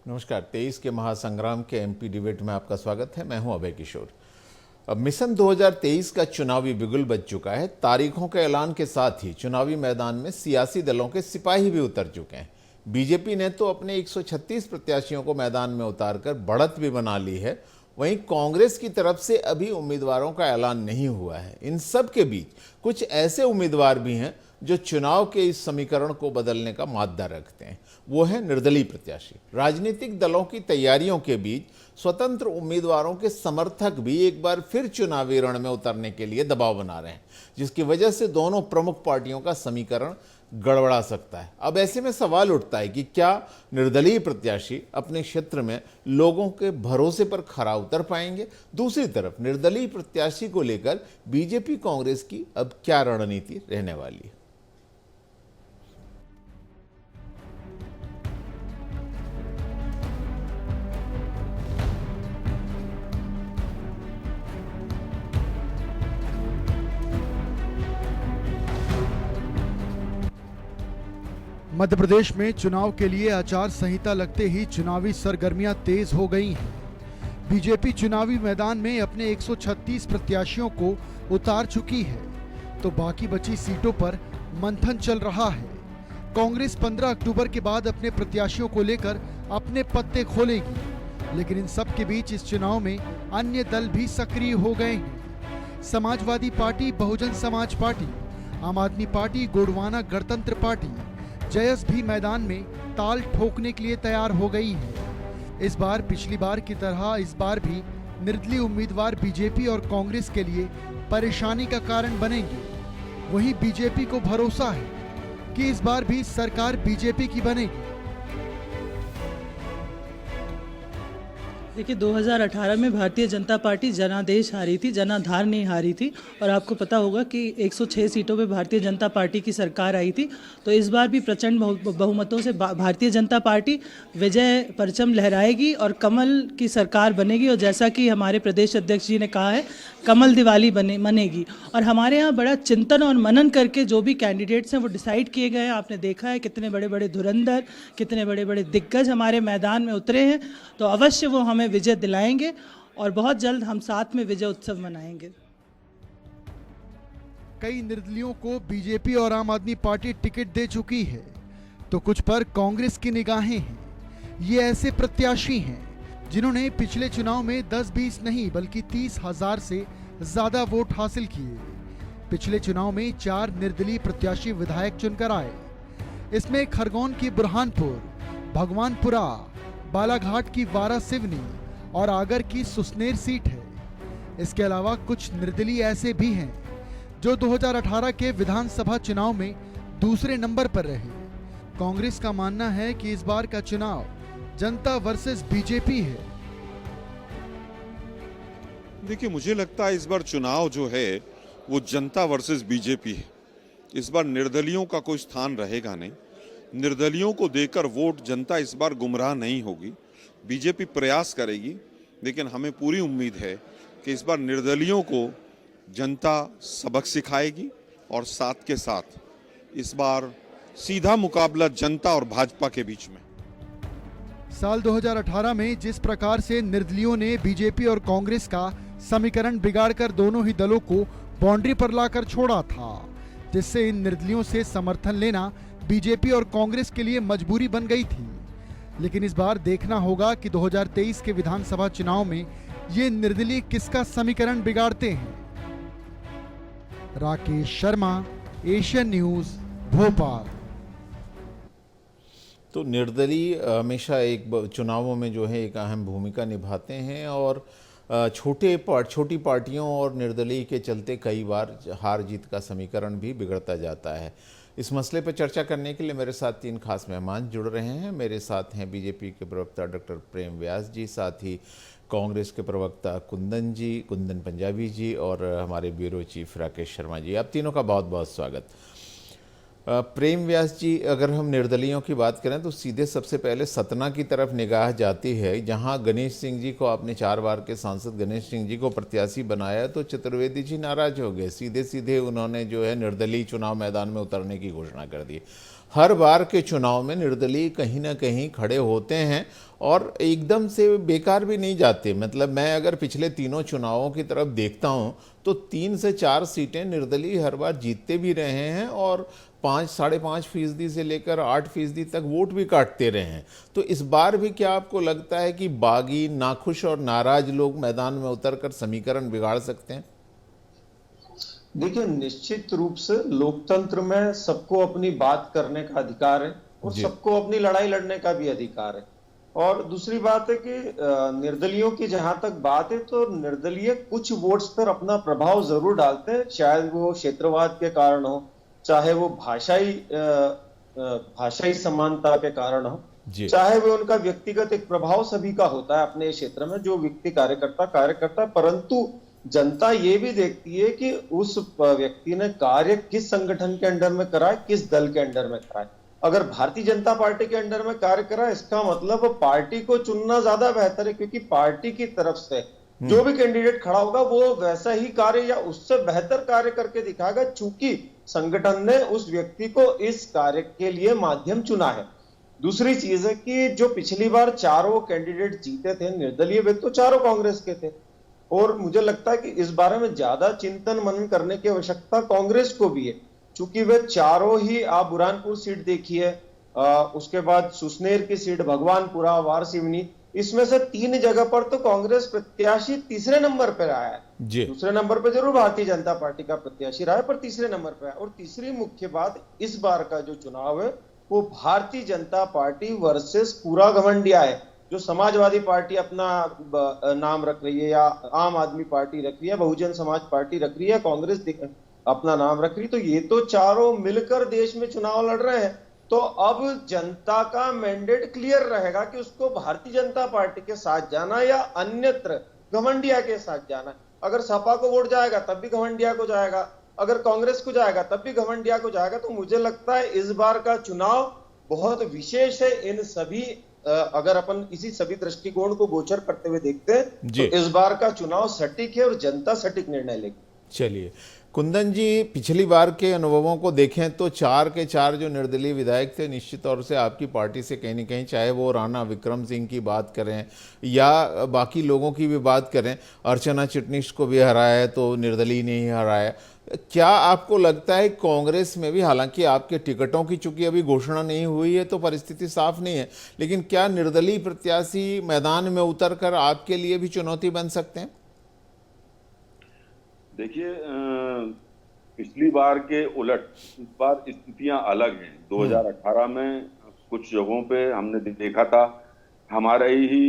नमस्कार। 23 के महासंग्राम के एमपी डिबेट में आपका स्वागत है। मैं हूं अभय किशोर। अब मिशन 2023 का चुनावी बिगुल बज चुका है। तारीखों के ऐलान के साथ ही चुनावी मैदान में सियासी दलों के सिपाही भी उतर चुके हैं। बीजेपी ने तो अपने 136 प्रत्याशियों को मैदान में उतारकर बढ़त भी बना ली है। वहीं कांग्रेस की तरफ से अभी उम्मीदवारों का ऐलान नहीं हुआ है। इन सब के बीच कुछ ऐसे उम्मीदवार भी हैं जो चुनाव के इस समीकरण को बदलने का माद्दा रखते हैं। वो है निर्दलीय प्रत्याशी। राजनीतिक दलों की तैयारियों के बीच स्वतंत्र उम्मीदवारों के समर्थक भी एक बार फिर चुनावी रण में उतरने के लिए दबाव बना रहे हैं, जिसकी वजह से दोनों प्रमुख पार्टियों का समीकरण गड़बड़ा सकता है। अब ऐसे में सवाल उठता है कि क्या निर्दलीय प्रत्याशी अपने क्षेत्र में लोगों के भरोसे पर खरा उतर पाएंगे। दूसरी तरफ निर्दलीय प्रत्याशी को लेकर बीजेपी कांग्रेस की अब क्या रणनीति रहने वाली है। मध्य प्रदेश में चुनाव के लिए आचार संहिता लगते ही चुनावी सरगर्मियां तेज हो गई हैं। बीजेपी चुनावी मैदान में अपने 136 प्रत्याशियों को उतार चुकी है, तो बाकी बची सीटों पर मंथन चल रहा है। कांग्रेस 15 अक्टूबर के बाद अपने प्रत्याशियों को लेकर अपने पत्ते खोलेगी, लेकिन इन सब के बीच इस चुनाव में अन्य दल भी सक्रिय हो गए हैं। समाजवादी पार्टी, बहुजन समाज पार्टी, आम आदमी पार्टी, गोंडवाना गणतंत्र पार्टी, जयस भी मैदान में ताल ठोकने के लिए तैयार हो गई है। इस बार पिछली बार की तरह इस बार भी निर्दलीय उम्मीदवार बीजेपी और कांग्रेस के लिए परेशानी का कारण बनेंगे। वहीं बीजेपी को भरोसा है कि इस बार भी सरकार बीजेपी की बनेगी। देखिए, 2018 में भारतीय जनता पार्टी जनादेश हारी थी, जनाधार नहीं हारी थी। और आपको पता होगा कि 106 सीटों पे भारतीय जनता पार्टी की सरकार आई थी। तो इस बार भी प्रचंड बहुमतों से भारतीय जनता पार्टी विजय परचम लहराएगी और कमल की सरकार बनेगी। और जैसा कि हमारे प्रदेश अध्यक्ष जी ने कहा है, कमल दिवाली मनेगी। और हमारे यहाँ बड़ा चिंतन और मनन करके जो भी कैंडिडेट्स हैं वो डिसाइड किए गए हैं। आपने देखा है कितने बड़े बड़े धुरंधर, कितने बड़े बड़े दिग्गज हमारे मैदान में उतरे हैं। तो अवश्य वो हमें विजय दिलाएंगे और बहुत जल्द हम साथ में विजय उत्सव मनाएंगे। कई निर्दलियों को बीजेपी और आम आदमी पार्टी टिकट दे चुकी है, तो कुछ पर कांग्रेस की निगाहें हैं। ये ऐसे प्रत्याशी हैं जिन्होंने पिछले चुनाव में 10-20 नहीं बल्कि 30,000 से ज्यादा वोट हासिल किए। पिछले चुनाव में 4 निर्दलीय प्रत्याशी विधायक चुनकर आए। इसमें खरगोन की बुरहानपुर, भगवानपुरा, बालाघाट की वारा सिवनी और आगर की सुसनेर सीट है। इसके अलावा कुछ निर्दलीय ऐसे भी हैं जो 2018 के विधानसभा चुनाव में दूसरे नंबर पर रहे। कांग्रेस का मानना है कि इस बार का चुनाव जनता वर्सेस बीजेपी है। देखिए, मुझे लगता है इस बार चुनाव जो है वो जनता वर्सेस बीजेपी है। इस बार निर्दलियों का कोई स्थान रहेगा नहीं। निर्दलियों को देकर वोट जनता इस बार गुमराह नहीं होगी। बीजेपी प्रयास करेगी, लेकिन हमें पूरी उम्मीद है कि इस बार निर्दलियों को जनता सबक सिखाएगी और साथ के साथ इस बार सीधा मुकाबला जनता और भाजपा के बीच में। साल 2018 में जिस प्रकार से निर्दलियों ने बीजेपी और कांग्रेस का समीकरण बिगाड़कर दोनों ही दलों को बाउंड्री पर लाकर छोड़ा था, जिससे इन निर्दलियों से समर्थन लेना बीजेपी और कांग्रेस के लिए मजबूरी बन गई थी। लेकिन इस बार देखना होगा कि 2023 के विधानसभा चुनाव में ये निर्दलीय किसका समीकरण बिगाड़ते हैं। Rakesh Sharma, Asian news, Bhopal. तो निर्दलीय हमेशा एक चुनावों में जो है एक अहम भूमिका निभाते हैं और छोटी पार्टियों और निर्दलीय के चलते कई बार हार जीत का समीकरण भी बिगड़ता जाता है। इस मसले पर चर्चा करने के लिए मेरे साथ 3 खास मेहमान जुड़ रहे हैं। मेरे साथ हैं बीजेपी के प्रवक्ता डॉक्टर प्रेम व्यास जी, साथ ही कांग्रेस के प्रवक्ता कुंदन पंजाबी जी और हमारे ब्यूरो चीफ राकेश शर्मा जी। आप तीनों का बहुत बहुत स्वागत। प्रेम व्यास जी, अगर हम निर्दलियों की बात करें तो सीधे सबसे पहले सतना की तरफ निगाह जाती है, जहां गणेश सिंह जी को आपने 4 बार के सांसद गणेश सिंह जी को प्रत्याशी बनाया तो चतुर्वेदी जी नाराज हो गए। सीधे उन्होंने जो है निर्दलीय चुनाव मैदान में उतरने की घोषणा कर दी। हर बार के चुनाव में निर्दलीय कहीं ना कहीं खड़े होते हैं और एकदम से बेकार भी नहीं जाते। मतलब मैं अगर पिछले तीनों चुनावों की तरफ देखता हूं तो 3 से 4 सीटें निर्दलीय हर बार जीतते भी रहे हैं और 5-5.5% से लेकर 8% तक वोट भी काटते रहे हैं। तो इस बार भी क्या आपको लगता है कि बागी, नाखुश और नाराज लोग मैदान में उतरकर समीकरण बिगाड़ सकते हैं? देखिए, निश्चित रूप से लोकतंत्र में सबको अपनी बात करने का अधिकार है और जी। सबको अपनी लड़ाई लड़ने का भी अधिकार है। और दूसरी बात है कि निर्दलियों की जहां तक बात है तो निर्दलीय कुछ वोट्स पर अपना प्रभाव जरूर डालते हैं, शायद वो क्षेत्रवाद के कारण हो, चाहे वो भाषाई समानता के कारण हो, जी। चाहे वो उनका व्यक्तिगत एक प्रभाव सभी का होता है अपने क्षेत्र में, जो व्यक्ति कार्यकर्ता, परंतु जनता ये भी देखती है कि उस व्यक्ति ने कार्य किस संगठन के अंडर में करा है, किस दल के अंडर में करा है। अगर भारतीय जनता पार्टी के अंडर में कार्य करा, इसका मतलब पार्टी को चुनना ज्यादा बेहतर है, क्योंकि पार्टी की तरफ से जो भी कैंडिडेट खड़ा होगा वो वैसा ही कार्य या उससे बेहतर कार्य करके दिखाएगा, चूंकि संगठन ने उस व्यक्ति को इस कार्य के लिए माध्यम चुना है। दूसरी चीज है कि जो पिछली बार चारों कैंडिडेट जीते थे निर्दलीय, वे तो चारों कांग्रेस के थे और मुझे लगता है कि इस बारे में ज्यादा चिंतन मनन करने की आवश्यकता कांग्रेस को भी है, चूंकि वे चारों ही, आप बुरहानपुर सीट देखिए, उसके बाद सुसनेर की सीट, भगवानपुरा, वारसिवनी, इसमें से 3 जगह पर तो कांग्रेस प्रत्याशी तीसरे नंबर पर आया है। दूसरे नंबर पर जरूर भारतीय जनता पार्टी का प्रत्याशी रहा है, पर तीसरे नंबर पर आया। और तीसरी मुख्य बात, इस बार का जो चुनाव है वो भारतीय जनता पार्टी वर्सेस पूरा घमंडिया है। जो समाजवादी पार्टी अपना नाम रख रही है, या आम आदमी पार्टी रख रही है, बहुजन समाज पार्टी रख रही है, कांग्रेस अपना नाम रख रही, तो ये तो चारों मिलकर देश में चुनाव लड़ रहे हैं। तो अब जनता का मैंडेट क्लियर रहेगा कि उसको भारतीय जनता पार्टी के साथ जाना या अन्यत्र घमंडिया के साथ जाना। अगर सपा को वोट जाएगा तब भी घमंडिया को जाएगा, अगर कांग्रेस को जाएगा तब भी घमंडिया को जाएगा। तो मुझे लगता है इस बार का चुनाव बहुत विशेष है। इन सभी, अगर अपन इसी सभी दृष्टिकोण को गोचर करते हुए देखते हैं तो इस बार का चुनाव सटीक है और जनता सटीक निर्णय लेगी। चलिए कुंदन जी, पिछली बार के अनुभवों को देखें तो 4 के 4 जो निर्दलीय विधायक थे निश्चित तौर से आपकी पार्टी से कहीं न कहीं, चाहे वो राणा विक्रम सिंह की बात करें या बाकी लोगों की भी बात करें, अर्चना चिटनिस को भी हराया तो निर्दलीय ने ही हराया। क्या आपको लगता है कांग्रेस में भी, हालांकि आपके टिकटों की चूंकि अभी घोषणा नहीं हुई है तो परिस्थिति साफ नहीं है, लेकिन क्या निर्दलीय प्रत्याशी मैदान में उतरकर आपके लिए भी चुनौती बन सकते हैं? देखिए, पिछली बार के उलट इस बार स्थितियां अलग हैं। 2018 में कुछ जगहों पे हमने देखा था हमारे ही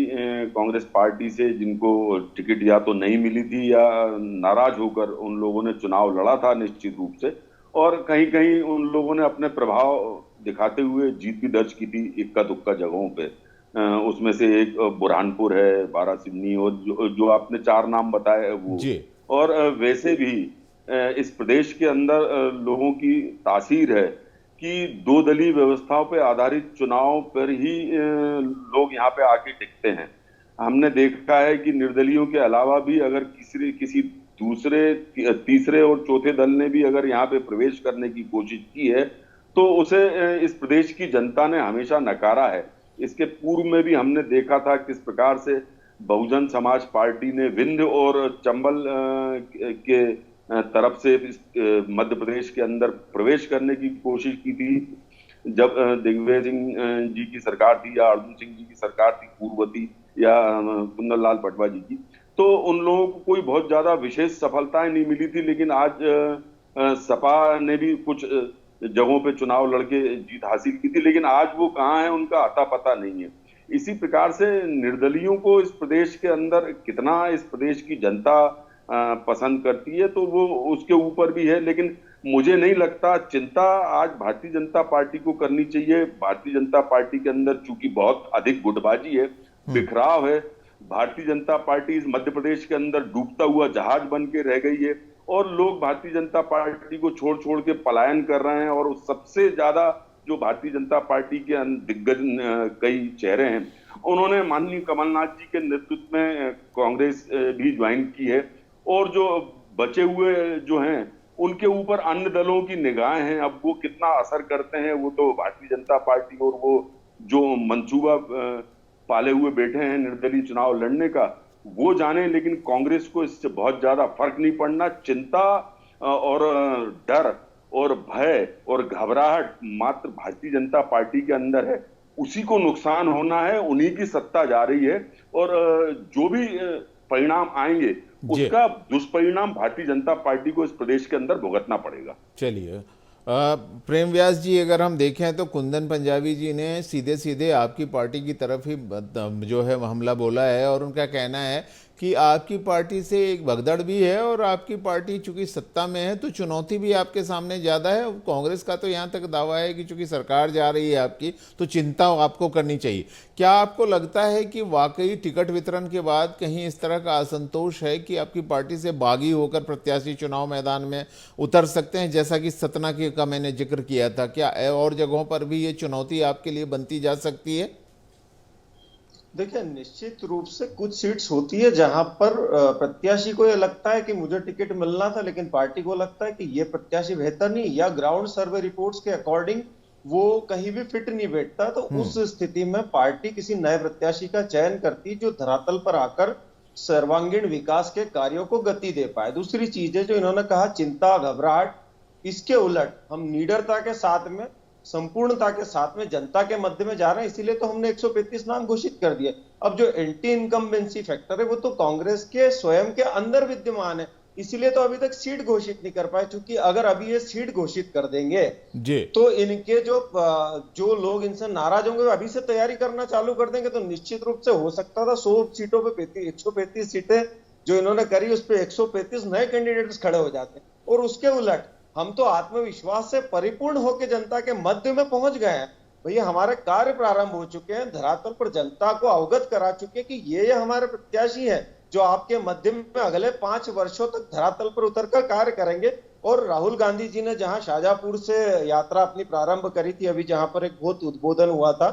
कांग्रेस पार्टी से जिनको टिकट या तो नहीं मिली थी या नाराज होकर उन लोगों ने चुनाव लड़ा था निश्चित रूप से, और कहीं कहीं उन लोगों ने अपने प्रभाव दिखाते हुए जीत भी दर्ज की थी इक्का दुक्का जगहों पे। उसमें से एक बुरहानपुर है, वारासिवनी, और जो आपने 4 नाम बताए वो। और वैसे भी इस प्रदेश के अंदर लोगों की तासीर है कि 2 दलीय व्यवस्थाओं पे आधारित चुनाव पर ही लोग यहाँ पे आके टिकते हैं। हमने देखा है कि निर्दलियों के अलावा भी अगर किसी दूसरे, तीसरे और चौथे दल ने भी अगर यहाँ पे प्रवेश करने की कोशिश की है तो उसे इस प्रदेश की जनता ने हमेशा नकारा है। इसके पूर्व में भी हमने देखा था किस प्रकार से बहुजन समाज पार्टी ने विंध्य और चंबल के तरफ से मध्य प्रदेश के अंदर प्रवेश करने की कोशिश की थी। जब दिग्विजय सिंह जी की सरकार थी या अर्जुन सिंह जी की सरकार थी, पूर्ववती, या कुंदन लाल पटवा जी की, तो उन लोगों को कोई बहुत ज्यादा विशेष सफलताएं नहीं मिली थी। लेकिन आज सपा ने भी कुछ जगहों पे चुनाव लड़के जीत हासिल की थी, लेकिन आज वो कहाँ है उनका अता पता नहीं है। इसी प्रकार से निर्दलियों को इस प्रदेश के अंदर कितना इस प्रदेश की जनता पसंद करती है तो वो उसके ऊपर भी है। लेकिन मुझे नहीं लगता, चिंता आज भारतीय जनता पार्टी को करनी चाहिए। भारतीय जनता पार्टी के अंदर चूंकि बहुत अधिक गुटबाजी है, बिखराव है, भारतीय जनता पार्टी इस मध्य प्रदेश के अंदर डूबता हुआ जहाज बन के रह गई है और लोग भारतीय जनता पार्टी को छोड़ छोड़ के पलायन कर रहे हैं। और सबसे ज्यादा जो भारतीय जनता पार्टी के दिग्गज कई चेहरे हैं, उन्होंने माननीय कमलनाथ जी के नेतृत्व में कांग्रेस भी ज्वाइन की है। और जो बचे हुए जो हैं उनके ऊपर अन्य दलों की निगाहें हैं। अब वो कितना असर करते हैं वो तो भारतीय जनता पार्टी और वो जो मंसूबा पाले हुए बैठे हैं निर्दलीय चुनाव लड़ने का वो जाने, लेकिन कांग्रेस को इससे बहुत ज्यादा फर्क नहीं पड़ना। चिंता और डर और भय और घबराहट मात्र भारतीय जनता पार्टी के अंदर है, उसी को नुकसान होना है, उन्हीं की सत्ता जा रही है और जो भी परिणाम आएंगे उसका दुष्परिणाम भारतीय जनता पार्टी को इस प्रदेश के अंदर भुगतना पड़ेगा। चलिए प्रेम व्यास जी, अगर हम देखें तो कुंदन पंजाबी जी ने सीधे सीधे आपकी पार्टी की तरफ ही जो है हमला बोला है और उनका कहना है कि आपकी पार्टी से एक भगदड़ भी है और आपकी पार्टी चूंकि सत्ता में है तो चुनौती भी आपके सामने ज़्यादा है। कांग्रेस का तो यहाँ तक दावा है कि चूंकि सरकार जा रही है आपकी तो चिंता आपको करनी चाहिए। क्या आपको लगता है कि वाकई टिकट वितरण के बाद कहीं इस तरह का असंतोष है कि आपकी पार्टी से बागी होकर प्रत्याशी चुनाव मैदान में उतर सकते हैं, जैसा कि सतना का मैंने जिक्र किया था? क्या और जगहों पर भी ये चुनौती आपके लिए बनती जा सकती है? देखिए, निश्चित रूप से कुछ सीट्स होती है जहां पर प्रत्याशी को ये लगता है कि मुझे टिकट मिलना था, लेकिन पार्टी को लगता है कि ये प्रत्याशी बेहतर नहीं, या ग्राउंड सर्वे रिपोर्ट्स के अकॉर्डिंग वो कहीं भी फिट नहीं बैठता। तो उस स्थिति में पार्टी किसी नए प्रत्याशी का चयन करती जो धरातल पर आकर सर्वांगीण विकास के कार्यों को गति दे पाए। दूसरी चीज है जो इन्होंने कहा चिंता घबराहट, इसके उलट हम निडरता के साथ में, संपूर्णता के साथ में जनता के मध्य में जा रहे हैं, इसीलिए तो हमने 135 नाम घोषित कर दिए। अब जो एंटी इनकम्बेंसी फैक्टर है वो तो कांग्रेस के स्वयं के अंदर विद्यमान है, इसीलिए तो अभी तक सीट घोषित नहीं कर पाए। क्योंकि अगर अभी ये सीट घोषित कर देंगे तो इनके जो लोग इनसे नाराज होंगे अभी से तैयारी करना चालू कर देंगे, तो निश्चित रूप से हो सकता था 100 सीटों पे 135 सीटें जो इन्होंने करी उस पर 135 नए कैंडिडेट्स खड़े हो जाते हैं। और उसके उलट हम तो आत्मविश्वास से परिपूर्ण होकर जनता के मध्य में पहुंच गए हैं। भैया हमारे कार्य प्रारंभ हो चुके हैं, धरातल पर जनता को अवगत करा चुके हैं कि ये हमारे प्रत्याशी है जो आपके मध्य में अगले 5 वर्षों तक धरातल पर उतरकर कार्य करेंगे। और राहुल गांधी जी ने जहां शाहजहांपुर से यात्रा अपनी प्रारंभ करी थी, अभी जहां पर एक बहुत उद्बोधन हुआ था,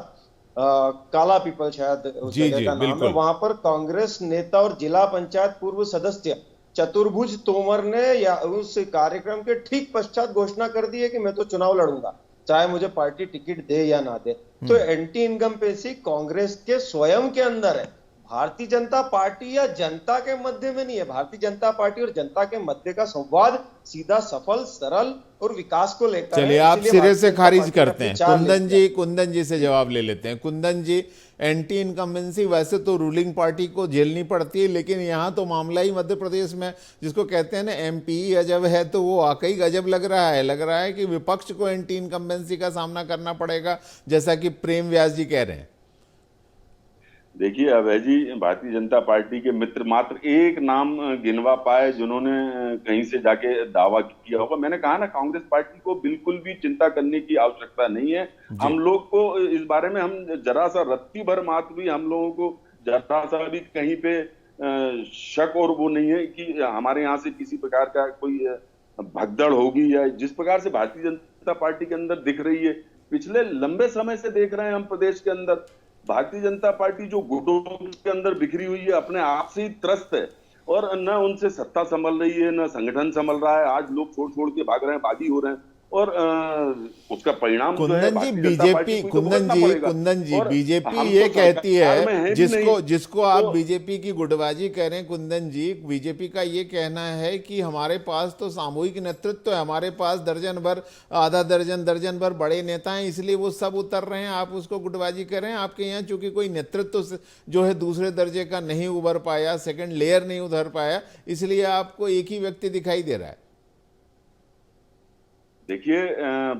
काला पीपल शायद उस जगह का नाम है, वहां पर कांग्रेस नेता और जिला पंचायत पूर्व सदस्य चतुर्भुज तोमर ने या उस कार्यक्रम के ठीक पश्चात घोषणा कर दी है कि मैं तो चुनाव लड़ूंगा चाहे मुझे पार्टी टिकट दे या ना दे। तो एंटी इनकम्बेंसी कांग्रेस के स्वयं के अंदर है, भारतीय जनता पार्टी या जनता के मध्य में नहीं है। भारतीय जनता पार्टी और जनता के मध्य का संवाद सीधा, सफल, सरल और विकास को लेकर। चलिए आप सिरे से खारिज करते हैं। कुंदन जी से जवाब ले लेते हैं। कुंदन जी, एंटी इनकम्बेंसी वैसे तो रूलिंग पार्टी को झेलनी पड़ती है, लेकिन यहाँ तो मामला ही मध्य प्रदेश में जिसको कहते हैं ना एमपी अजब है, तो वो वाकई गजब लग रहा है कि विपक्ष को एंटी इनकम्बेंसी का सामना करना पड़ेगा, जैसा कि प्रेम व्यास जी कह रहे हैं। देखिए अभय जी, भारतीय जनता पार्टी के मित्र मात्र एक नाम गिनवा पाए जिन्होंने कहीं से जाके दावा किया होगा। मैंने कहा ना, कांग्रेस पार्टी को बिल्कुल भी चिंता करने की आवश्यकता नहीं है। हम लोग को इस बारे में हम जरा सा रत्ती भर मात्र भी हम लोगों को जरा सा भी कहीं पे शक और वो नहीं है कि हमारे यहाँ से किसी प्रकार का कोई भगदड़ होगी, या जिस प्रकार से भारतीय जनता पार्टी के अंदर दिख रही है, पिछले लंबे समय से देख रहे हैं हम प्रदेश के अंदर भारतीय जनता पार्टी जो गुटों के अंदर बिखरी हुई है, अपने आप से ही त्रस्त है और न उनसे सत्ता संभल रही है, न संगठन संभल रहा है। आज लोग छोड़ छोड़ के भाग रहे हैं, बागी हो रहे हैं और उसका परिणाम कुंदन जी बीजेपी ये कहती है, जिसको आप बीजेपी की गुटबाजी कह रहे हैं, कुंदन जी बीजेपी का ये कहना है कि हमारे पास तो सामूहिक नेतृत्व है, हमारे पास दर्जन भर, आधा दर्जन भर बड़े नेता हैं, इसलिए वो सब उतर रहे हैं। आप उसको गुटबाजी कर रहे हैं। आपके यहाँ चूंकि कोई नेतृत्व जो है दूसरे दर्जे का नहीं उभर पाया, सेकंड लेयर नहीं उभर पाया, इसलिए आपको एक ही व्यक्ति दिखाई दे रहा है। देखिए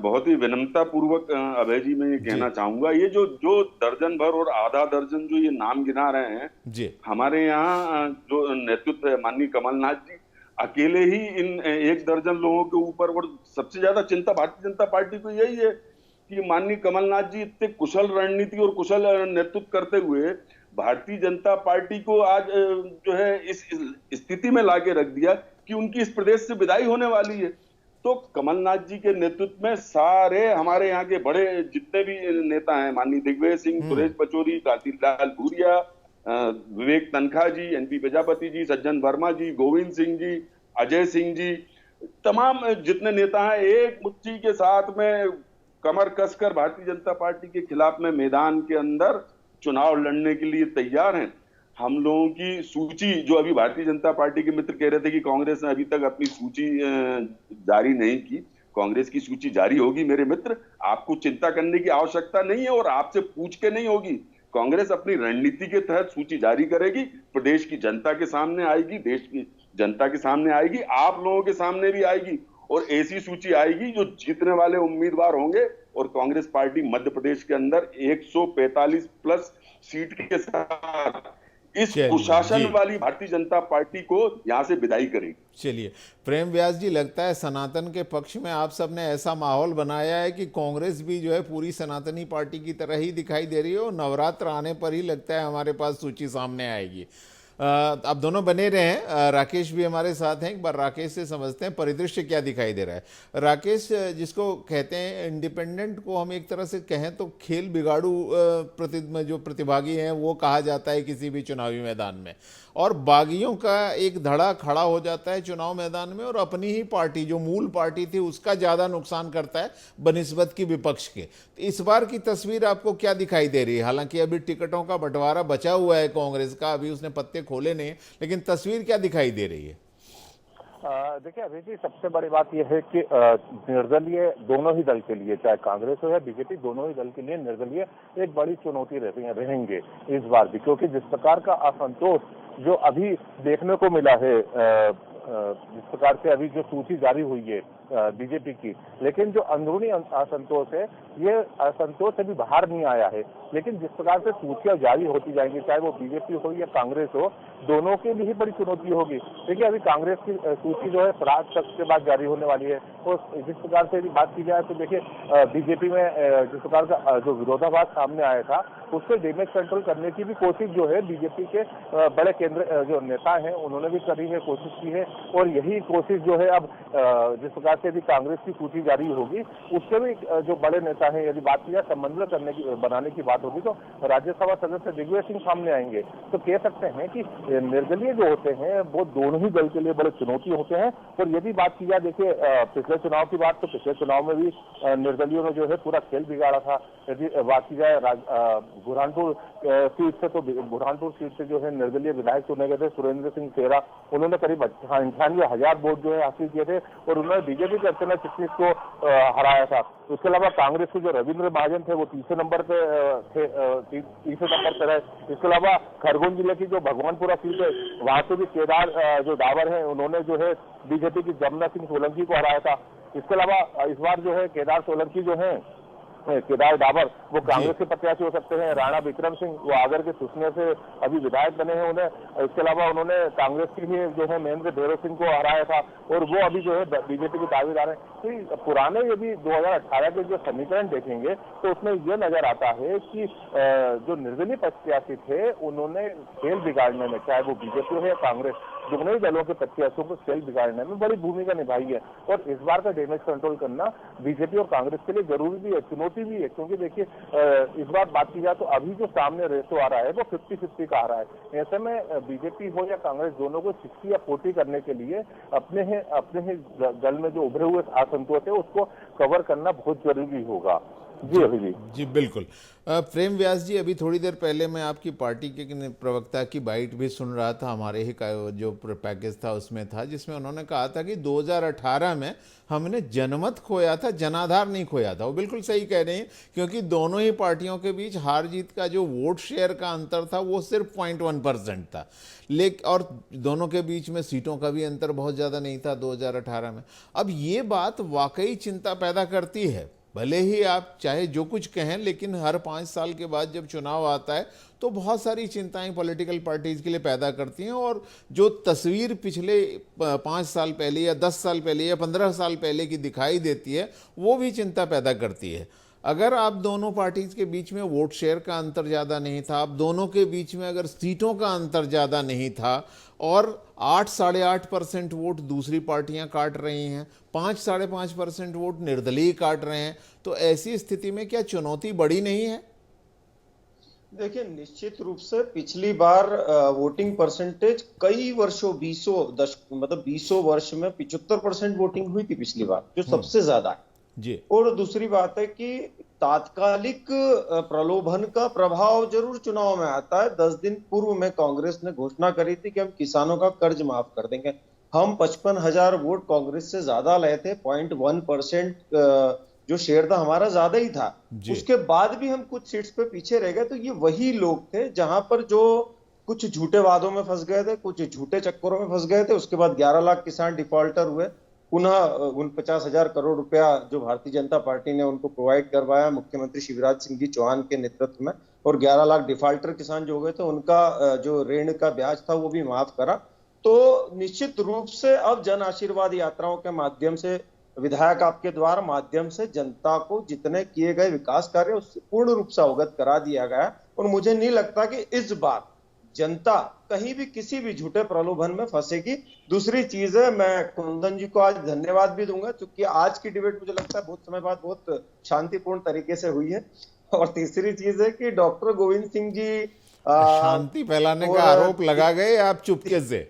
बहुत ही विनम्रता पूर्वक अभय जी मैं ये कहना चाहूंगा, ये जो दर्जन भर और आधा दर्जन जो ये नाम गिना रहे हैं जी, हमारे यहाँ जो नेतृत्व है माननीय कमलनाथ जी अकेले ही इन 1 दर्जन लोगों के ऊपर, और सबसे ज्यादा चिंता भारतीय जनता पार्टी को यही है कि माननीय कमलनाथ जी इतने कुशल रणनीति और कुशल नेतृत्व करते हुए भारतीय जनता पार्टी को आज जो है इस स्थिति में लाके रख दिया कि उनकी इस प्रदेश से विदाई होने वाली है। तो कमलनाथ जी के नेतृत्व में सारे हमारे यहाँ के बड़े जितने भी नेता हैं, माननीय दिग्विजय सिंह, सुरेश पचौरी, कांतिलाल भूरिया, विवेक तनखा जी, एनपी प्रजापति जी, सज्जन वर्मा जी, गोविंद सिंह जी, अजय सिंह जी, तमाम जितने नेता हैं एक मुट्ठी के साथ में कमर कसकर भारतीय जनता पार्टी के खिलाफ में मैदान के अंदर चुनाव लड़ने के लिए तैयार हैं। हम लोगों की सूची, जो अभी भारतीय जनता पार्टी के मित्र कह रहे थे कि कांग्रेस ने अभी तक अपनी सूची जारी नहीं की, कांग्रेस की सूची जारी होगी मेरे मित्र, आपको चिंता करने की आवश्यकता नहीं है और आपसे पूछ के नहीं होगी। कांग्रेस अपनी रणनीति के तहत सूची जारी करेगी, प्रदेश की जनता के सामने आएगी, देश की जनता के सामने आएगी, आप लोगों के सामने भी आएगी और ऐसी सूची आएगी जो जीतने वाले उम्मीदवार होंगे। और कांग्रेस पार्टी मध्य प्रदेश के अंदर 145 प्लस सीट के साथ इस कुशासन वाली भारतीय जनता पार्टी को यहां से विदाई करेगी। चलिए प्रेम व्यास जी, लगता है सनातन के पक्ष में आप सबने ऐसा माहौल बनाया है कि कांग्रेस भी जो है पूरी सनातनी पार्टी की तरह ही दिखाई दे रही है और नवरात्र आने पर ही लगता है हमारे पास सूची सामने आएगी। आप दोनों बने रहे हैं, राकेश भी हमारे साथ हैं, एक बार राकेश से समझते हैं परिदृश्य क्या दिखाई दे रहा है। राकेश, जिसको कहते हैं इंडिपेंडेंट को हम एक तरह से कहें तो खेल बिगाड़ू जो प्रतिभागी हैं वो कहा जाता है किसी भी चुनावी मैदान में, और बागियों का एक धड़ा खड़ा हो जाता है चुनाव मैदान में और अपनी ही पार्टी जो मूल पार्टी थी उसका ज़्यादा नुकसान करता है बनिस्बत की विपक्ष के। तो इस बार की तस्वीर आपको क्या दिखाई दे रही है? हालांकि अभी टिकटों का बंटवारा बचा हुआ है कांग्रेस का, अभी उसने पत्ते खोले नहीं, लेकिन तस्वीर क्या दिखाई दे रही है? देखिए अभी जी, सबसे बड़ी बात यह है कि निर्दलीय दोनों ही दल के लिए, चाहे कांग्रेस हो या बीजेपी, दोनों ही दल के लिए निर्दलीय एक बड़ी चुनौती रहेंगे इस बार भी, क्योंकि जिस प्रकार का असंतोष जो अभी देखने को मिला है, जिस प्रकार से अभी जो सूची जारी हुई है बीजेपी की, लेकिन जो अंदरूनी असंतोष है, ये असंतोष अभी बाहर नहीं आया है। लेकिन जिस प्रकार से सूचियां जारी होती जाएंगी, चाहे वो बीजेपी हो या कांग्रेस हो, दोनों के लिए बड़ी चुनौती होगी। देखिए अभी कांग्रेस की सूची जो है श्राद्ध तक के बाद जारी होने वाली है, और जिस प्रकार से बात की जाए तो देखिए बीजेपी में जिस प्रकार का जो विरोधाभास सामने आया था, उससे डैमेज कंट्रोल करने की भी कोशिश जो है बीजेपी के बड़े केंद्र जो नेता हैं उन्होंने भी करी है, कोशिश की है, और यही कोशिश जो है अब जिस प्रकार से भी कांग्रेस की सूची जारी होगी, उससे भी जो बड़े नेता हैं, यदि बात की जाए समन्वय करने की, बनाने की बात होगी, तो राज्यसभा सदस्य दिग्विजय सिंह सामने आएंगे। तो कह सकते हैं कि निर्दलीय जो होते हैं वो दोनों ही दल के लिए बड़े चुनौती होते हैं। और यदि बात की जाए, देखिए पिछले चुनाव की बात, तो पिछले चुनाव में भी निर्दलीयों ने जो है पूरा खेल बिगाड़ा था। यदि बात की जाए बुरहानपुर सीट से, तो बुरहानपुर सीट से जो है निर्दलीय विधायक चुने गए थे सुरेंद्र सिंह सेरा, उन्होंने करीब 98,000 वोट जो है हासिल किए थे और उन्होंने बीजेपी के अर्चना चिटनीस को हराया था। उसके अलावा कांग्रेस के जो रविंद्र महाजन थे वो तीसरे नंबर पे थे, तीसरे नंबर पर रहे। इसके अलावा खरगोन जिले की जो भगवानपुरा सीट है, वहां से भी केदार जो डाबर है, उन्होंने जो है बीजेपी की जमुना सिंह सोलंकी को हराया था। इसके अलावा इस बार जो है केदार सोलंकी जो है, केदार डाबर, वो कांग्रेस के प्रत्याशी हो सकते हैं। राणा विक्रम सिंह वो आगर के सुसने से अभी विधायक बने हैं उन्हें। इसके अलावा उन्होंने कांग्रेस की ही जो है महेंद्र भैरव सिंह को हराया था और वो अभी जो है बीजेपी के दावेदार हैं। तो पुराने यदि 2018 के जो समीकरण देखेंगे तो उसमें यह नजर आता है कि जो निर्दलीय प्रत्याशी थे उन्होंने खेल बिगाड़ने में, चाहे वो बीजेपी हो या कांग्रेस, दोनों ही दलों के प्रत्याशियों को खेल बिगाड़ने में बड़ी भूमिका निभाई है। और इस बार का डैमेज कंट्रोल करना बीजेपी और कांग्रेस के लिए जरूरी भी है, चुनौती भी है, क्योंकि देखिए इस बार बात की जाए तो अभी जो सामने रेशो आ रहा है वो 50-50 का आ रहा है। ऐसे में बीजेपी हो या कांग्रेस, दोनों को 60 या 40 करने के लिए अपने ही दल में जो उभरे हुए असंतोष है उसको कवर करना बहुत जरूरी होगा। जी बिल्कुल। प्रेम व्यास जी, अभी थोड़ी देर पहले मैं आपकी पार्टी के प्रवक्ता की बाइट भी सुन रहा था, हमारे ही जो पैकेज था उसमें था, जिसमें उन्होंने कहा था कि 2018 में हमने जनमत खोया था, जनाधार नहीं खोया था। वो बिल्कुल सही कह रहे हैं, क्योंकि दोनों ही पार्टियों के बीच हार जीत का जो वोट शेयर का अंतर था वो सिर्फ 0.1% था, लेकिन और दोनों के बीच में सीटों का भी अंतर बहुत ज़्यादा नहीं था 2018 में। अब ये बात वाकई चिंता पैदा करती है, भले ही आप चाहे जो कुछ कहें, लेकिन हर 5 साल के बाद जब चुनाव आता है तो बहुत सारी चिंताएं पॉलिटिकल पार्टीज के लिए पैदा करती हैं, और जो तस्वीर पिछले 5 साल पहले या 10 साल पहले या 15 साल पहले की दिखाई देती है वो भी चिंता पैदा करती है। अगर आप दोनों पार्टीज के बीच में वोट शेयर का अंतर ज़्यादा नहीं था, आप दोनों के बीच में अगर सीटों का अंतर ज़्यादा नहीं था, और 8-8.5% वोट दूसरी पार्टियां काट रही हैं, 5-5.5% वोट निर्दलीय काट रहे हैं, तो ऐसी स्थिति में क्या चुनौती बड़ी नहीं है? देखिए, निश्चित रूप से पिछली बार वोटिंग परसेंटेज कई वर्षों, मतलब 20 वर्ष में 75% वोटिंग हुई थी पिछली बार, जो सबसे ज्यादा है। जी। और दूसरी बात है कि तात्कालिक प्रलोभन का प्रभाव जरूर चुनाव में आता है। 10 दिन पूर्व में कांग्रेस ने घोषणा करी थी कि हम किसानों का कर्ज माफ कर देंगे। हम 55,000 वोट कांग्रेस से ज्यादा लाए थे, 0.1% जो शेयर था हमारा ज्यादा ही था। उसके बाद भी हम कुछ सीट्स पे पीछे रह गए। तो ये वही लोग थे जहां पर जो कुछ झूठे वादों में फंस गए थे, कुछ झूठे चक्करों में फंस गए थे। उसके बाद 11 लाख किसान डिफॉल्टर हुए। पुनः 49,000 करोड़ रुपया जो भारतीय जनता पार्टी ने उनको प्रोवाइड करवाया मुख्यमंत्री शिवराज सिंह जी चौहान के नेतृत्व में, और 11 लाख डिफॉल्टर किसान जो हो गए थे, उनका जो ऋण का ब्याज था वो भी माफ करा। तो निश्चित रूप से अब जन आशीर्वाद यात्राओं के माध्यम से, विधायक आपके द्वारा माध्यम से जनता को जितने किए गए विकास कार्य उससे पूर्ण रूप से अवगत करा दिया गया। और मुझे नहीं लगता कि इस बार जनता कहीं भी किसी भी झूठे प्रलोभन में फंसेगी। दूसरी चीज है, मैं कुंदन जी को आज धन्यवाद भी दूंगा, क्योंकि आज की डिबेट मुझे लगता है बहुत समय बाद बहुत शांतिपूर्ण तरीके से हुई है। और तीसरी चीज है कि डॉक्टर गोविंद सिंह जी शांति फैलाने का आरोप लगा गए आप चुपके से।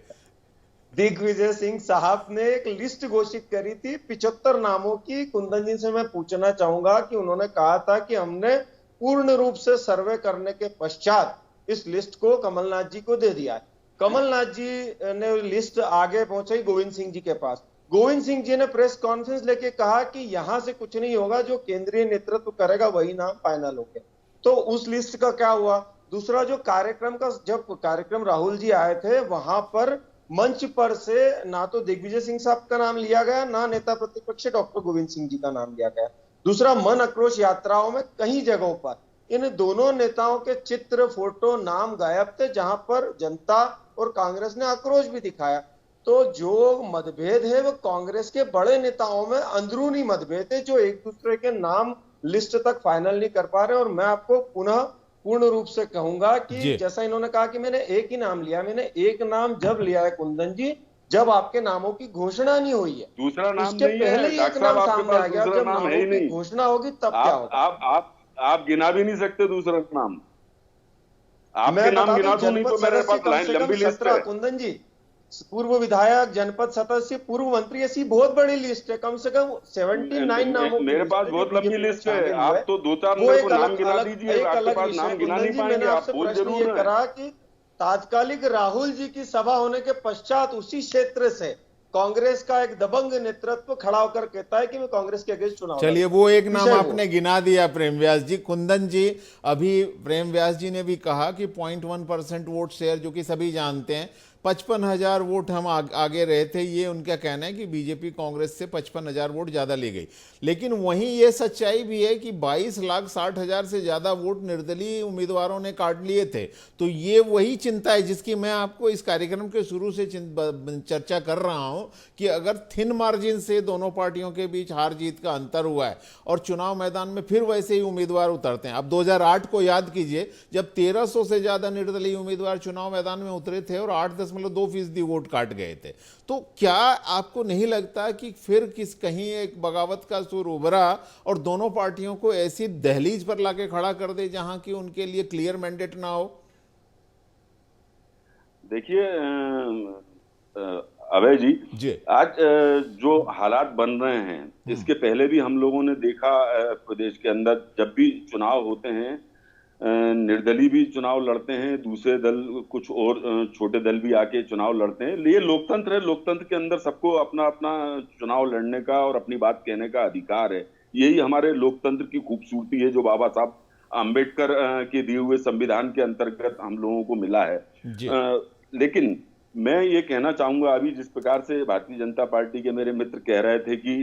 दिग्विजय सिंह साहब ने एक लिस्ट घोषित करी थी 75 नामों की। कुंदन जी से मैं पूछना चाहूंगा कि उन्होंने कहा था कि हमने पूर्ण रूप से सर्वे करने के पश्चात इस लिस्ट को कमलनाथ जी को दे दिया है। कमलनाथ जी ने लिस्ट आगे पहुंचाई गोविंद सिंह जी के पास। गोविंद सिंह जी ने प्रेस कॉन्फ्रेंस लेके कहा कि यहां से कुछ नहीं होगा, जो केंद्रीय नेतृत्व करेगा वही नाम फाइनल हो गया। तो उस लिस्ट का क्या हुआ? दूसरा, जो कार्यक्रम का, जब कार्यक्रम राहुल जी आए थे वहां पर मंच पर से ना तो दिग्विजय सिंह साहब का नाम लिया गया, ना नेता प्रतिपक्ष डॉक्टर गोविंद सिंह जी का नाम लिया गया। दूसरा, मन आक्रोश यात्राओं में कई जगहों पर इन दोनों नेताओं के चित्र, फोटो, नाम गायब थे, जहां पर जनता और कांग्रेस ने आक्रोश भी दिखाया। तो जो मतभेद है वो कांग्रेस के बड़े नेताओं में अंदरूनी मतभेद है, जो एक दूसरे के नाम लिस्ट तक फाइनल नहीं कर पा रहे। और मैं आपको पुनः पूर्ण रूप से कहूंगा कि जैसा इन्होंने कहा कि मैंने एक ही नाम लिया, मैंने एक नाम जब लिया है कुंदन जी, जब आपके नामों की घोषणा नहीं हुई है। दूसरा नाम उसके नहीं पहले है ही डॉक्टर एक नाम साहब, आपके सामने आ पास गया। दूसरा जब नाम है नामों ही की नहीं। घोषणा होगी तब क्या होगा? आप गिना भी नहीं सकते दूसरा नाम। आपके मैं नाम बता गिना दूं, दूं, नहीं तो जनपद मेरे सदस्य पास कम से कम लंबी लिस्ट 17, है। कुंदन जी, पूर्व विधायक, जनपद सदस्य, पूर्व मंत्री, ऐसी बहुत बड़ी लिस्ट है। कम से कम 79 नामों की मेरे लिस्ट पास है बहुत जो लंबी बीजेपी में लिस्ट है। शामिल हुए। आप तो दो चार वो मेरे एक को नाम अलग गिना अलग दीजिए, एक आपके अलग पास विषय नाम है। गिना कुंदन नहीं जी, पाएंगे। मैंने आप आपसे बोल प्रश्न जरूर ये रहे हैं। करा कि तात्कालिक राहुल जी की सभा होने के पश्चात उसी क्षेत्र से कांग्रेस का एक दबंग नेतृत्व खड़ा होकर कहता है कि मैं कांग्रेस के अगेंस्ट चुनाव चलिए, लड़ूंगा। वो एक नाम विषय वो। आपने गिना दिया, प्रेम व्यास जी। कुंदन जी, अभी प्रेम व्यास जी ने भी कहा कि 0.1% वोट शेयर, जो कि सभी जानते हैं, 55,000 वोट हम आगे रहे थे। ये उनका कहना है कि बीजेपी कांग्रेस से 55,000 वोट ज्यादा ले गई। लेकिन वहीं ये सच्चाई भी है कि 22,60,000 से ज्यादा वोट निर्दलीय उम्मीदवारों ने काट लिए थे। तो ये वही चिंता है जिसकी मैं आपको इस कार्यक्रम के शुरू से चर्चा कर रहा हूं कि अगर थिन मार्जिन से दोनों पार्टियों के बीच हार जीत का अंतर हुआ है और चुनाव मैदान में फिर वैसे ही उम्मीदवार उतरते हैं। अब 2008 को याद कीजिए, जब 1300 से ज्यादा निर्दलीय उम्मीदवार चुनाव मैदान में उतरे थे और 8.2% वोट काट गए थे। तो क्या आपको नहीं लगता कि फिर कहीं एक बगावत का सुर उभरा और दोनों पार्टियों को ऐसी दहलीज पर लाके खड़ा कर दे जहां की उनके लिए क्लियर मैंडेट ना हो? देखिए अभय जी, आज जो हालात बन रहे हैं, इसके पहले भी हम लोगों ने देखा प्रदेश के अंदर, जब भी चुनाव होते हैं निर्दलीय भी चुनाव लड़ते हैं, दूसरे दल, कुछ और छोटे दल भी आके चुनाव लड़ते हैं। ये लोकतंत्र है। लोकतंत्र के अंदर सबको अपना अपना चुनाव लड़ने का और अपनी बात कहने का अधिकार है। यही हमारे लोकतंत्र की खूबसूरती है, जो बाबा साहब आम्बेडकर के दिए हुए संविधान के अंतर्गत हम लोगों को मिला है। लेकिन मैं ये कहना चाहूंगा, अभी जिस प्रकार से भारतीय जनता पार्टी के मेरे मित्र कह रहे थे कि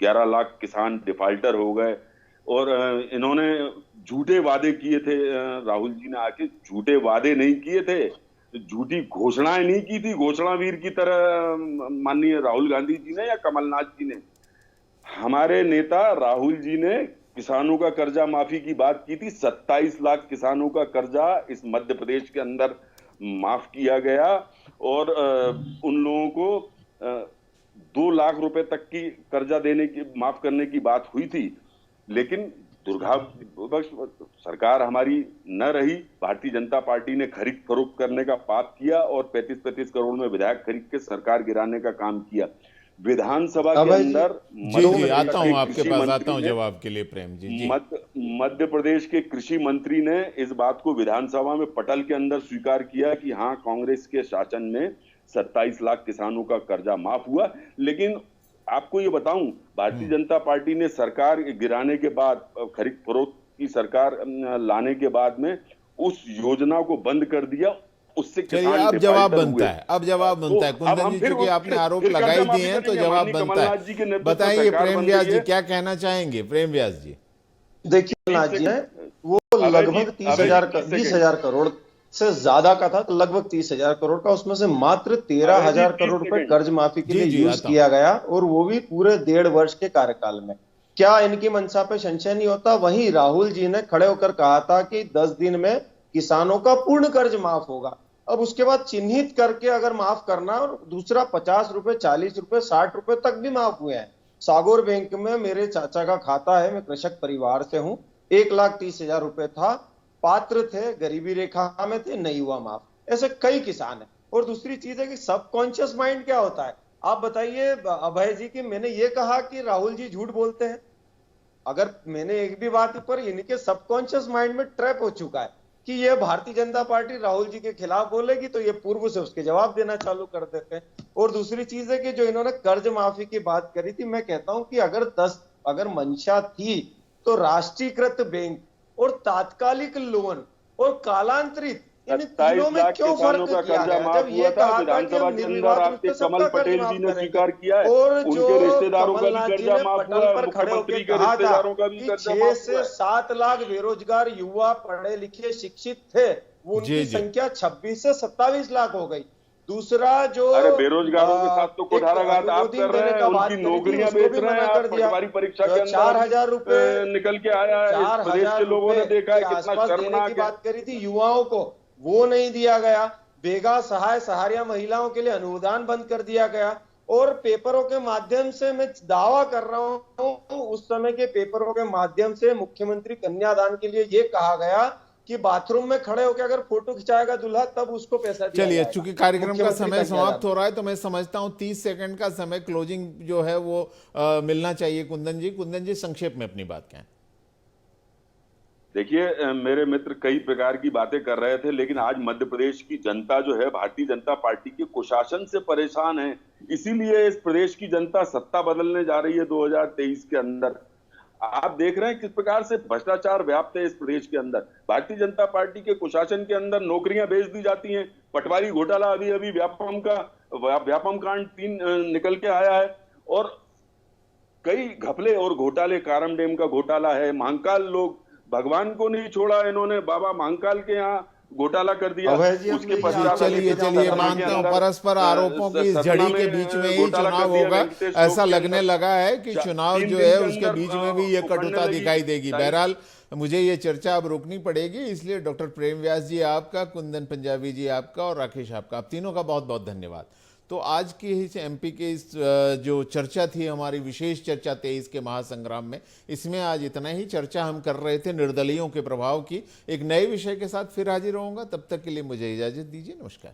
11 लाख किसान डिफाल्टर हो गए और इन्होंने झूठे वादे किए थे। राहुल जी ने आके झूठे वादे नहीं किए थे, झूठी घोषणाएं नहीं की थी घोषणावीर की तरह माननीय राहुल गांधी जी ने या कमलनाथ जी ने। हमारे नेता राहुल जी ने किसानों का कर्जा माफी की बात की थी। 27 लाख किसानों का कर्जा इस मध्य प्रदेश के अंदर माफ किया गया और उन लोगों को 2 लाख रुपए तक की कर्जा देने की, माफ करने की बात हुई थी। लेकिन दुर्भाग्यवश सरकार हमारी न रही। भारतीय जनता पार्टी ने खरीद फरोख्त करने का पाप किया और 35-35 करोड़ में विधायक खरीद के सरकार गिराने का काम किया। विधानसभा के अंदर जी आता हूं आपके पास, आता हूं जवाब के लिए प्रेम जी। मध्य प्रदेश के कृषि मंत्री ने इस बात को विधानसभा में पटल के अंदर स्वीकार किया कि हाँ, कांग्रेस के शासन में 27 लाख किसानों का कर्जा माफ हुआ। लेकिन आपको ये बताऊं, भारतीय जनता पार्टी ने सरकार गिराने के बाद, खरीद फरोख्त की सरकार लाने के बाद में उस योजना को बंद कर दिया। उससे चलिए अब जवाब बनता है, अब जवाब बनता है। कुंदन जी, चूंकि आपने आरोप लगाई दिए हैं तो जवाब बनता है। बताइए प्रेम व्यास जी क्या कहना चाहेंगे। प्रेम व्यास जी, देखिए कमलनाथ जी वो लगभग 20,000 करोड़ से ज्यादा का था, तो लगभग 30,000 करोड़ का, उसमें से मात्र 13,000 करोड़ रुपए कर्ज माफी के लिए यूज किया गया, और वो भी पूरे 1.5 वर्ष के कार्यकाल में। क्या इनकी मंशा पे संशय नहीं होता? वहीं राहुल जी ने खड़े होकर कहा था कि 10 दिन में किसानों का पूर्ण कर्ज माफ होगा। अब उसके बाद चिन्हित करके अगर माफ करना, और दूसरा 50 रुपए, 40 रुपए, 60 रुपए तक भी माफ हुए हैं। सागौर बैंक में मेरे चाचा का खाता है, मैं कृषक परिवार से हूं, 1,30,000 रुपए था, पात्र थे, गरीबी रेखा में थे, नहीं हुआ माफ। ऐसे कई किसान हैं। और दूसरी चीज है कि सबकॉन्शियस माइंड क्या होता है? आप बताइए अभय जी कि मैंने ये कहा कि राहुल जी झूठ बोलते हैं? अगर मैंने एक भी बात पर, इनके सबकॉन्शियस माइंड में ट्रैप हो चुका है कि ये भारतीय जनता पार्टी राहुल जी के खिलाफ बोलेगी तो ये पूर्व से उसके जवाब देना चालू कर देते हैं। और दूसरी चीज है कि जो इन्होंने कर्ज माफी की बात करी थी, मैं कहता हूं कि अगर मंशा थी तो राष्ट्रीयकृत बैंक और तात्कालिक लोन और कालांतरित, इन तीनों में क्यों फर्क किया गया? जब ये कहा था कि हम निर्विवाद रूप से सबका कर्ज माफ करेंगे, और जो कमलनाथ जी ने पटल पर खड़े होकर कहा था कि 6 से 7 लाख बेरोजगार युवा पढ़े लिखे शिक्षित थे, वो उनकी संख्या 26 से 27 लाख हो गई। दूसरा जो बेरोजगारों के साथ तो कुठाराघात आप कर रहे हैं, उनकी नौकरियां बेच रहे हैं। पटवारी परीक्षा के अंदर 4,000 रुपए निकल के आया है, इस प्रदेश के लोगों ने देखा है कितना शर्मनाक है। बात करी थी युवाओं को, वो नहीं दिया गया। बेगा सहाय सहारिया महिलाओं के लिए अनुदान बंद कर दिया गया। और पेपरों के माध्यम से मैं दावा कर रहा हूं, उस समय के पेपरों के माध्यम से मुख्यमंत्री कन्यादान के लिए ये कहा गया कि बाथरूम में खड़े होकर अगर फोटो खिंचाएगा दूल्हा तब उसको पैसा दिया चलिए, चूंकि कार्यक्रम का समय समाप्त हो रहा है तो मैं समझता हूं 30 सेकंड का समय क्लोजिंग जो है वो मिलना चाहिए कुंदन जी। कुंदन जी संक्षेप में अपनी बात कहें। देखिए, मेरे मित्र कई प्रकार की बातें कर रहे थे, लेकिन आज मध्य प्रदेश की जनता जो है भारतीय जनता पार्टी के कुशासन से परेशान है। इसीलिए इस प्रदेश की जनता सत्ता बदलने जा रही है 2023 के अंदर। आप देख रहे हैं किस प्रकार से भ्रष्टाचार व्याप्त है इस प्रदेश के अंदर। भारतीय जनता पार्टी के कुशासन के अंदर नौकरियां बेच दी जाती हैं। पटवारी घोटाला अभी व्यापम कांड 3 निकल के आया है, और कई घपले और घोटाले, कारम डैम का घोटाला है, महाकाल लोग, भगवान को नहीं छोड़ा इन्होंने, बाबा महाकाल के यहाँ घोटाला कर दिया। उसके पश्चात चलिए मानता हूं परस्पर आरोपों की इस झड़ी के बीच में ही चुनाव होगा, ऐसा लगने लगा है कि चुनाव जो है उसके बीच में भी ये कटुता दिखाई देगी। बहरहाल मुझे ये चर्चा अब रोकनी पड़ेगी, इसलिए डॉक्टर प्रेम व्यास जी आपका, कुंदन पंजाबी जी आपका और राकेश आपका, आप तीनों का बहुत बहुत धन्यवाद। तो आज की इस एमपी के इस जो चर्चा थी, हमारी विशेष चर्चा 23 के महासंग्राम में, इसमें आज इतना ही। चर्चा हम कर रहे थे निर्दलीयों के प्रभाव की। एक नए विषय के साथ फिर हाजिर होऊंगा, तब तक के लिए मुझे इजाजत दीजिए। नमस्कार।